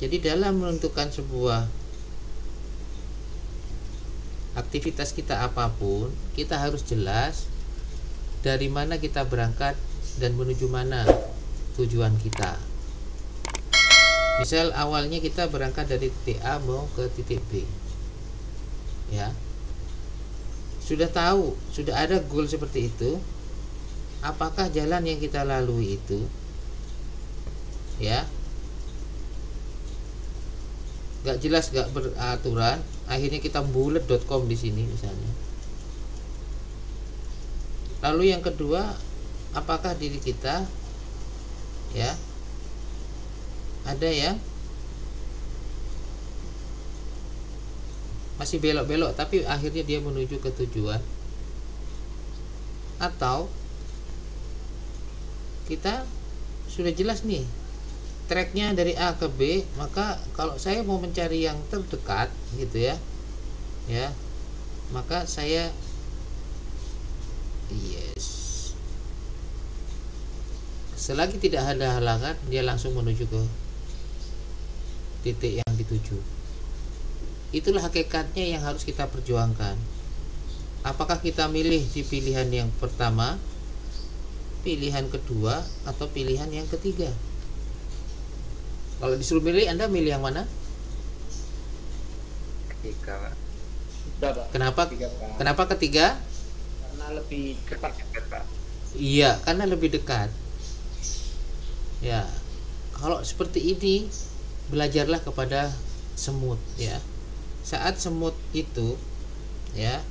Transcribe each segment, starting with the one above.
Jadi dalam menentukan sebuah aktivitas kita apapun, kita harus jelas dari mana kita berangkat dan menuju mana tujuan kita. Misal awalnya kita berangkat dari titik A mau ke titik B, ya, sudah tahu, sudah ada goal seperti itu. Apakah jalan yang kita lalui itu, ya, gak jelas, gak beraturan, akhirnya kita bulet.com di sini misalnya. Lalu yang kedua, apakah diri kita, ya, ada yang masih belok-belok tapi akhirnya dia menuju ke tujuan, atau kita sudah jelas nih tracknya dari A ke B, maka kalau saya mau mencari yang terdekat gitu ya, maka saya selagi tidak ada halangan, dia langsung menuju ke titik yang dituju. Itulah hakikatnya yang harus kita perjuangkan. Apakah kita milih di pilihan yang pertama, pilihan kedua, atau pilihan yang ketiga? Kalau disuruh milih, Anda milih yang mana? Ketiga, Pak. Kenapa? Kenapa ketiga? Karena lebih cepat, Pak. Iya, karena lebih dekat. Ya, kalau seperti ini, belajarlah kepada semut, ya. Saat semut itu, ya,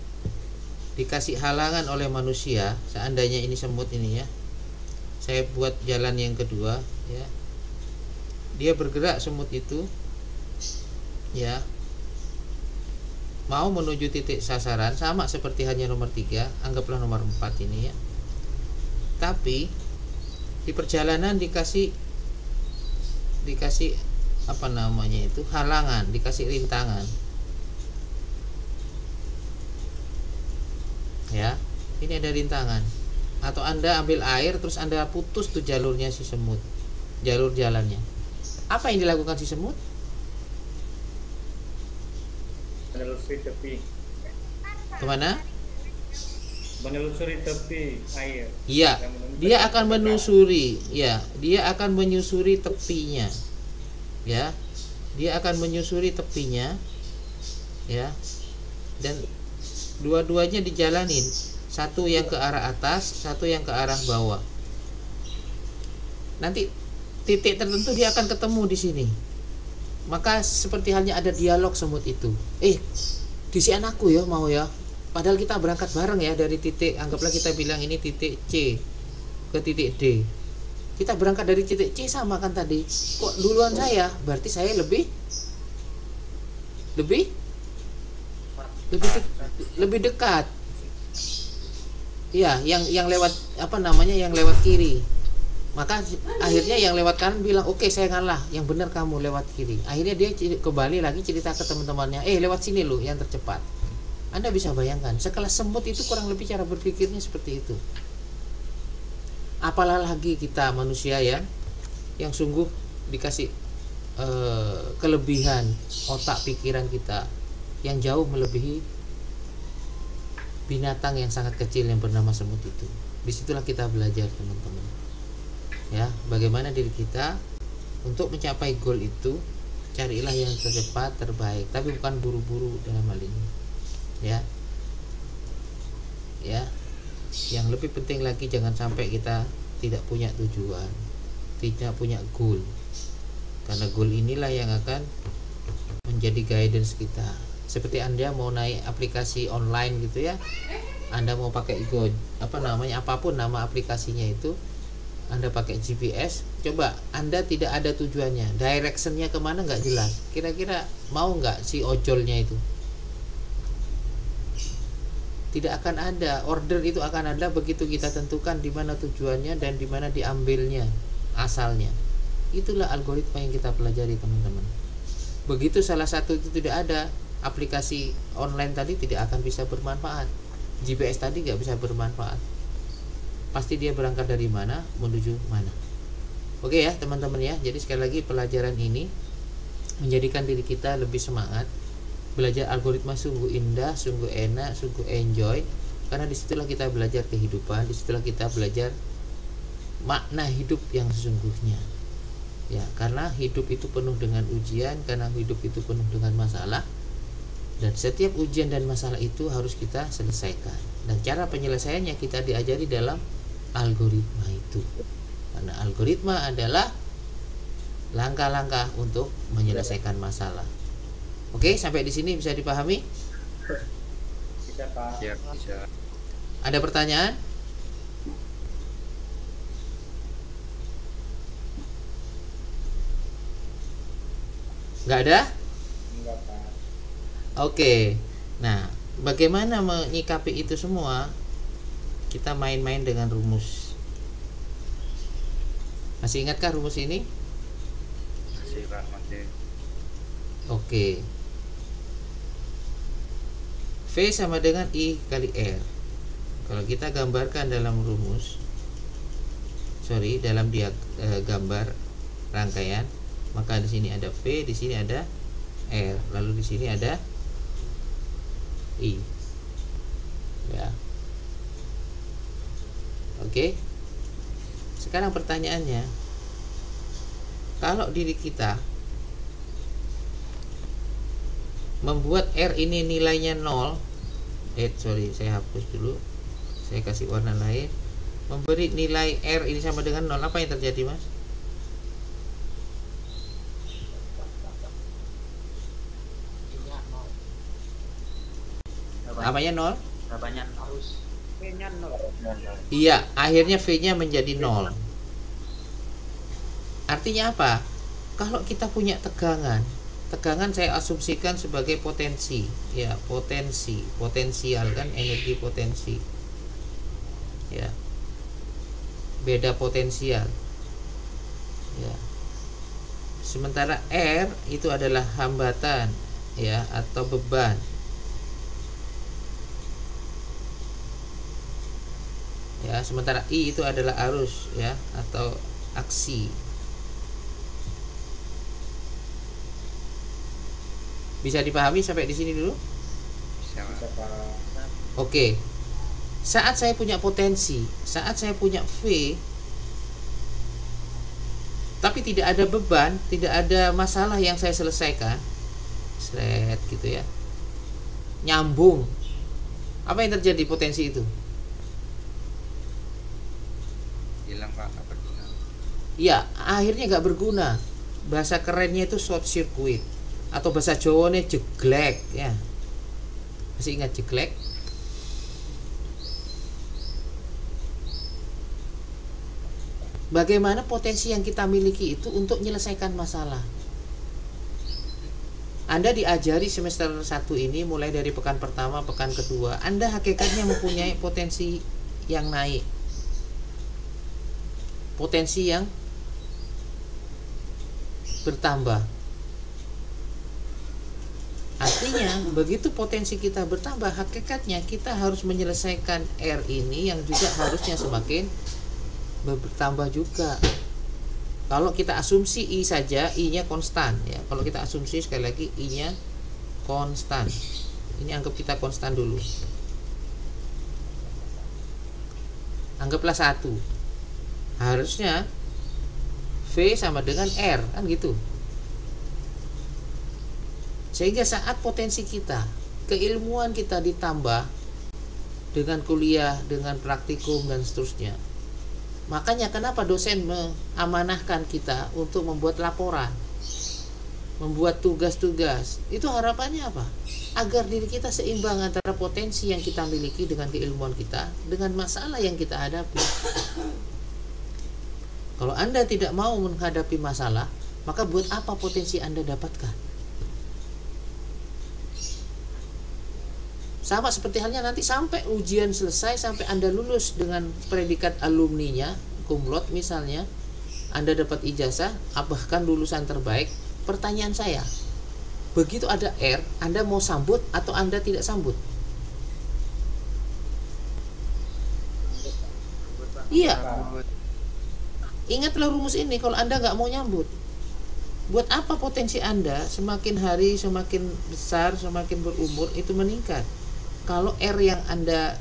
dikasih halangan oleh manusia, seandainya ini semut ini, ya, saya buat jalan yang kedua, ya, dia bergerak semut itu, ya, mau menuju titik sasaran, sama seperti hanya nomor 3, anggaplah nomor 4 ini, ya. Tapi di perjalanan dikasih apa namanya itu, halangan, dikasih rintangan, ya, ini ada rintangan. Atau Anda ambil air terus Anda putus tuh jalurnya si semut, jalur jalannya. Apa yang dilakukan si semut? Menelusuri tepi. Kemana? Menelusuri tepi air. Iya, dia akan menyusuri, ya, dia akan menyusuri tepinya, ya, dia akan menyusuri tepinya, ya, dan dua-duanya dijalanin, satu yang ke arah atas, satu yang ke arah bawah. Nanti titik tertentu dia akan ketemu di sini. Maka seperti halnya ada dialog semut itu. Disian aku ya, mau ya. Padahal kita berangkat bareng ya dari titik, anggaplah kita bilang ini titik C ke titik D. Kita berangkat dari titik C sama kan tadi. Kok duluan saya? Berarti saya lebih dekat. Ya, yang lewat apa namanya, yang lewat kiri. Maka akhirnya yang lewat kanan bilang, oke, saya ngalah, yang benar kamu lewat kiri. Akhirnya dia kembali lagi cerita ke teman-temannya, lewat sini loh yang tercepat. Anda bisa bayangkan, sekelas semut itu kurang lebih cara berpikirnya seperti itu. Apalagi kita manusia yang sungguh dikasih kelebihan otak pikiran kita yang jauh melebihi binatang yang sangat kecil yang bernama semut itu. Disitulah kita belajar, teman-teman, ya, bagaimana diri kita untuk mencapai goal itu. Carilah yang tercepat, terbaik, tapi bukan buru-buru dalam hal ini, ya. Yang lebih penting lagi, jangan sampai kita tidak punya tujuan, tidak punya goal, karena goal inilah yang akan menjadi guidance kita. Seperti Anda mau naik aplikasi online gitu ya, Anda mau pakai apapun nama aplikasinya itu, Anda pakai GPS, coba Anda tidak ada tujuannya, directionnya kemana nggak jelas, kira-kira mau nggak si ojolnya itu? Tidak akan ada. Order itu akan ada begitu kita tentukan di mana tujuannya dan di mana diambilnya asalnya. Itulah algoritma yang kita pelajari, teman-teman. Begitu salah satu itu tidak ada, aplikasi online tadi tidak akan bisa bermanfaat, GPS tadi nggak bisa bermanfaat. Pasti dia berangkat dari mana menuju mana. Oke ya teman-teman ya. Jadi sekali lagi pelajaran ini menjadikan diri kita lebih semangat. Belajar algoritma sungguh indah, sungguh enak, sungguh enjoy, karena disitulah kita belajar kehidupan, disitulah kita belajar makna hidup yang sesungguhnya. Ya, karena hidup itu penuh dengan ujian, karena hidup itu penuh dengan masalah, dan setiap ujian dan masalah itu harus kita selesaikan. Dan cara penyelesaiannya kita diajari dalam algoritma itu. Karena algoritma adalah langkah-langkah untuk menyelesaikan masalah. Oke, sampai di sini bisa dipahami? Bisa Pak. Siap, bisa. Ada pertanyaan? Nggak ada? Enggak Pak. Oke. Nah, bagaimana menyikapi itu semua? Kita main-main dengan rumus. Masih ingatkah rumus ini? Masih Pak, masih. Oke. V sama dengan I kali R. Kalau kita gambarkan dalam rumus, dalam gambar rangkaian, maka di sini ada V, di sini ada R, lalu di sini ada I. Ya. Oke. Sekarang pertanyaannya, kalau diri kita membuat R ini nilainya 0, saya hapus dulu, saya kasih warna lain, memberi nilai R ini sama dengan 0, apa yang terjadi, Mas? Apanya 0? Jawabannya harus V-nya 0. Iya, akhirnya V-nya menjadi 0. Artinya apa? Kalau kita punya tegangan saya asumsikan sebagai potensi, ya, potensial kan, energi potensi, ya, beda potensial, ya. Sementara R itu adalah hambatan, ya, atau beban, ya. Sementara I itu adalah arus, ya, atau aksi. Bisa dipahami sampai di sini dulu? bisa Bisa Pak. Pak. Oke. Saat saya punya potensi, saat saya punya V, tapi tidak ada beban, tidak ada masalah yang saya selesaikan, gitu ya, nyambung, apa yang terjadi potensi itu? Hilang Pak, apa guna? Ya, akhirnya nggak berguna. Bahasa kerennya itu short circuit, atau bahasa Jawanya jeglek, ya. Masih ingat jeglek? Bagaimana potensi yang kita miliki itu untuk menyelesaikan masalah? Anda diajari semester 1 ini mulai dari pekan pertama, pekan kedua, Anda hakikatnya mempunyai potensi yang naik, potensi yang bertambah. Artinya, begitu potensi kita bertambah, hakikatnya kita harus menyelesaikan R ini yang juga harusnya semakin bertambah juga. Kalau kita asumsi I saja, I-nya konstan, ya. Kalau kita asumsi sekali lagi I-nya konstan. Ini anggap kita konstan dulu. Anggaplah 1. Harusnya V sama dengan R, kan gitu. Sehingga saat potensi kita, keilmuan kita ditambah dengan kuliah, dengan praktikum dan seterusnya. Makanya kenapa dosen mengamanahkan kita untuk membuat laporan, membuat tugas-tugas. Itu harapannya apa? Agar diri kita seimbang antara potensi yang kita miliki dengan keilmuan kita, dengan masalah yang kita hadapi. Kalau Anda tidak mau menghadapi masalah, maka buat apa potensi Anda dapatkan? Sama seperti halnya nanti sampai ujian selesai, sampai Anda lulus dengan predikat alumninya, cum laude misalnya, Anda dapat ijazah, bahkan lulusan terbaik. Pertanyaan saya, begitu ada R, Anda mau sambut atau Anda tidak sambut? Iya. Ingatlah rumus ini. Kalau Anda nggak mau nyambut, Buat apa potensi Anda semakin hari semakin besar, semakin berumur itu meningkat? Kalau R yang Anda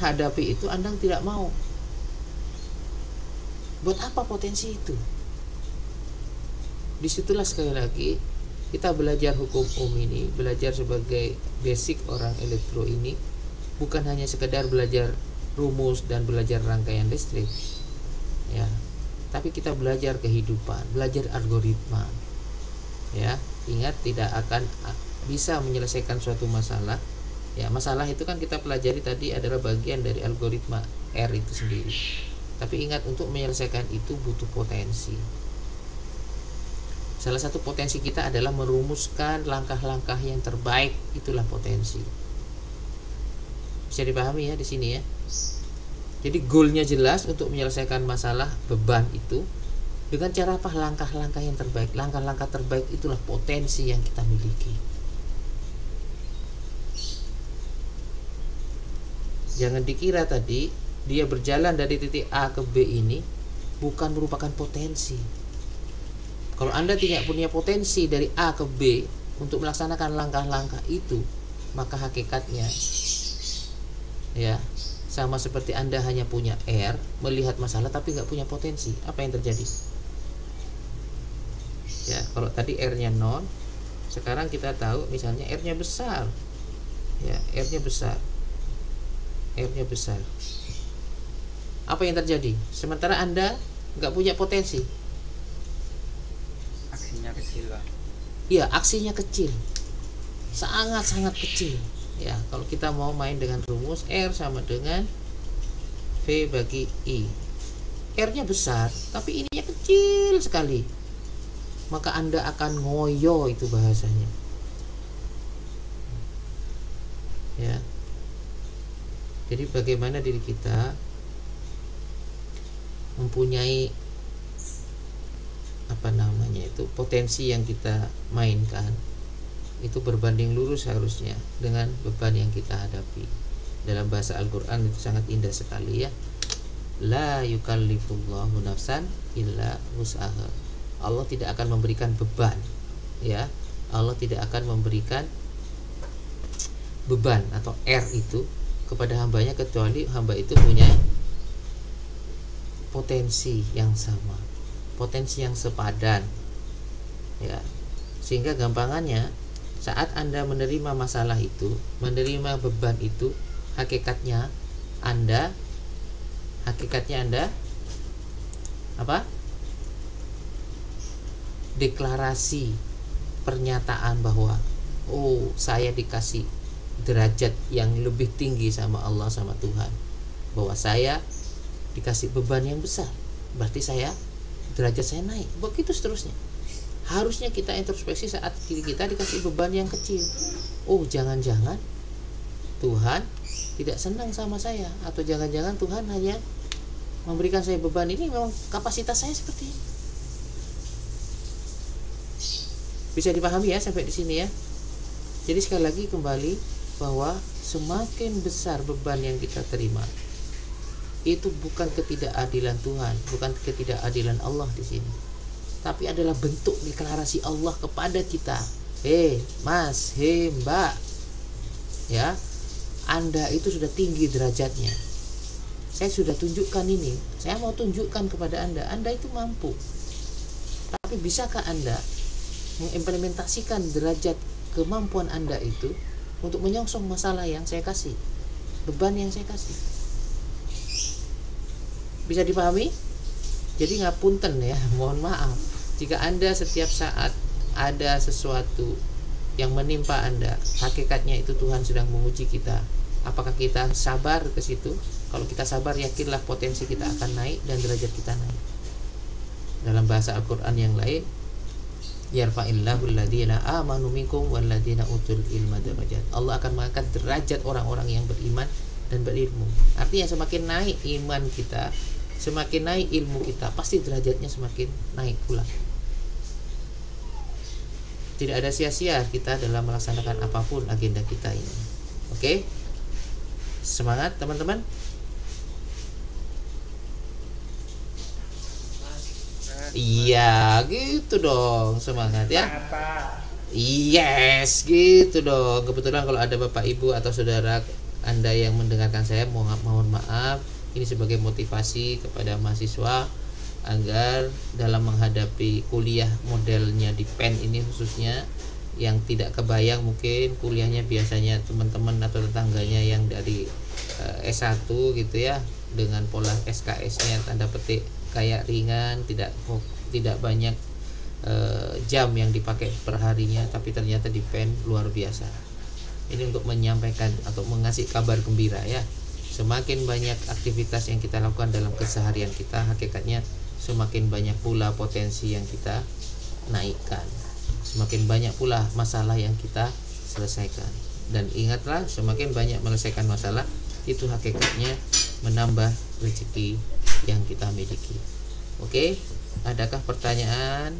hadapi itu Anda tidak mau. Buat apa potensi itu? Disitulah sekali lagi kita belajar hukum ini, belajar sebagai basic orang elektro ini, bukan hanya sekedar belajar rumus dan belajar rangkaian listrik, ya, tapi kita belajar kehidupan, belajar algoritma, ya. Ingat, tidak akan bisa menyelesaikan suatu masalah, ya. Masalah itu kan kita pelajari tadi adalah bagian dari algoritma R itu sendiri. Tapi ingat, untuk menyelesaikan itu butuh potensi. Salah satu potensi kita adalah merumuskan langkah-langkah yang terbaik, itulah potensi. Bisa dipahami ya di sini ya. Jadi goalnya jelas untuk menyelesaikan masalah beban itu dengan cara apa? Langkah-langkah yang terbaik. Langkah-langkah terbaik itulah potensi yang kita miliki. Jangan dikira tadi dia berjalan dari titik A ke B ini bukan merupakan potensi. Kalau Anda tidak punya potensi dari A ke B untuk melaksanakan langkah-langkah itu, maka hakikatnya, ya, sama seperti Anda hanya punya R, melihat masalah tapi nggak punya potensi. Apa yang terjadi? Ya, kalau tadi R-nya 0, sekarang kita tahu misalnya R-nya besar. Ya, R-nya besar. R-nya besar. Apa yang terjadi? Sementara Anda nggak punya potensi. Aksinya kecil lah. Iya, aksinya kecil. Sangat-sangat kecil. Ya, kalau kita mau main dengan rumus R sama dengan V bagi I. R-nya besar, tapi ininya kecil sekali. Maka Anda akan ngoyo, itu bahasanya. Ya. Jadi bagaimana diri kita mempunyai potensi yang kita mainkan itu berbanding lurus harusnya dengan beban yang kita hadapi. Dalam bahasa Al-Quran itu sangat indah sekali ya. La yukallifullahu nafsan illa wus'aha. Allah tidak akan memberikan beban, ya. Allah tidak akan memberikan beban atau R itu kepada hambanya kecuali hamba itu punya potensi yang sama, potensi yang sepadan, ya. Sehingga gampangannya saat Anda menerima masalah itu, menerima beban itu, hakikatnya Anda apa? Deklarasi, pernyataan bahwa oh, saya dikasih derajat yang lebih tinggi sama Allah, sama Tuhan, bahwa saya dikasih beban yang besar, berarti derajat saya naik. Begitu seterusnya. Harusnya kita introspeksi saat diri kita dikasih beban yang kecil. Oh, jangan-jangan Tuhan tidak senang sama saya, atau jangan-jangan Tuhan hanya memberikan saya beban ini memang kapasitas saya seperti ini. Bisa dipahami ya sampai di sini ya. Jadi sekali lagi kembali bahwa semakin besar beban yang kita terima, itu bukan ketidakadilan Tuhan, bukan ketidakadilan Allah di sini, tapi adalah bentuk deklarasi Allah kepada kita. Hei mas, hei mbak, ya, Anda itu sudah tinggi derajatnya. Saya sudah tunjukkan ini, saya mau tunjukkan kepada Anda itu mampu. Tapi bisakah Anda mengimplementasikan derajat kemampuan Anda itu untuk menyongsong masalah yang saya kasih, beban yang saya kasih? Bisa dipahami? Jadi ngapunten ya, mohon maaf jika Anda setiap saat ada sesuatu yang menimpa Anda, hakikatnya itu Tuhan sedang menguji kita. Apakah kita sabar ke situ? Kalau kita sabar, yakinlah potensi kita akan naik dan derajat kita naik. Dalam bahasa Al-Quran yang lain, yarfa'illahu alladhina amanu minkum walladhina utul ilma darajat. Allah akan mengangkat derajat orang-orang yang beriman dan berilmu. Artinya semakin naik iman kita, semakin naik ilmu kita, pasti derajatnya semakin naik pula. Tidak ada sia-sia kita dalam melaksanakan apapun agenda kita ini. Oke? Semangat teman-teman. Iya, gitu dong, semangat ya. Semangat, Pak. Yes, gitu dong. Kebetulan kalau ada Bapak Ibu atau saudara Anda yang mendengarkan saya, mohon maaf. Ini sebagai motivasi kepada mahasiswa agar dalam menghadapi kuliah modelnya di PEN ini khususnya, yang tidak kebayang mungkin kuliahnya biasanya teman-teman atau tetangganya yang dari S1 gitu ya, dengan pola SKS-nya tanda petik kayak ringan, tidak banyak jam yang dipakai perharinya, tapi ternyata di PEN luar biasa. Ini untuk menyampaikan atau mengasih kabar gembira ya. Semakin banyak aktivitas yang kita lakukan dalam keseharian kita, hakikatnya semakin banyak pula potensi yang kita naikkan, semakin banyak pula masalah yang kita selesaikan. Dan ingatlah, semakin banyak menyelesaikan masalah, itu hakikatnya menambah rezeki yang kita miliki. Oke, adakah pertanyaan?